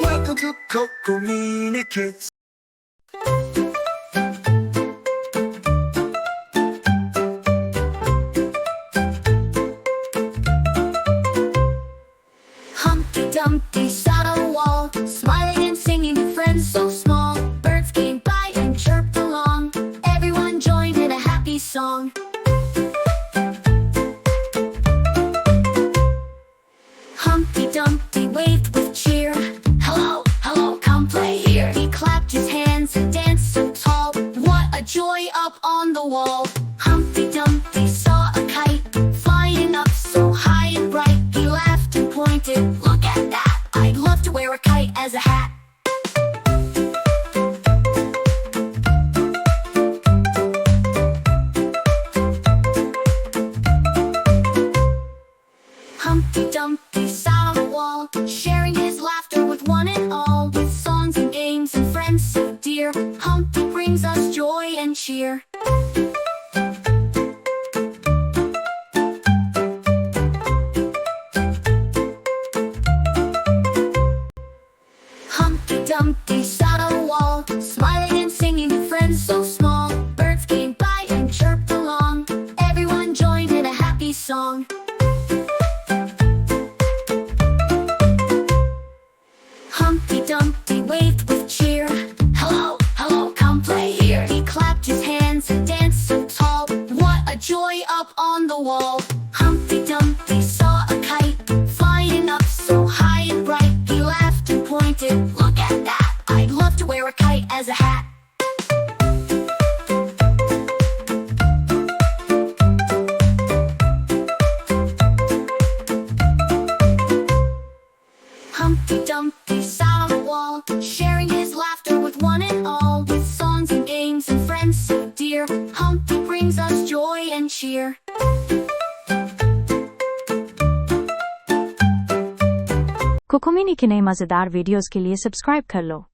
Welcome to CoCoMini Kids. Humpty Dumpty sat on a wall, smiling and singing with friends so small. Birds came by and chirped along. Everyone joined in a happy song. Humpty Dumpty waved with cheer. Hello, hello, come play here. He clapped his hands and danced so tall. What a joy up on the wall. Humpty Dumpty saw a kite flying up so high and bright. He laughed and pointed, look at that. I'd love to wear a kite as a hat. Humpty Dumpty sat on the wall, sharing his laughter with one and all. With songs and games and friends so dear, Humpty brings us joy and cheer. Humpty Dumpty sat on a wall, smiling and singing with friends so small. Birds came by and chirped along. Everyone joined in a happy song. Humpty Dumpty waved with cheer. Hello, hello, come play here. He clapped his hands and danced so tall. What a joy up on the wall. Humpty Dumpty saw a kite flying up so high and bright. He laughed and pointed, look at that. I'd love to wear a kite as a hat. Humpty Dumpty sat on the wall, sharing his laughter with one and all. With songs and games and friends so dear, Humpty brings us joy and cheer. CoCoMini के नए मजेदार videos के लिए subscribe कर लो।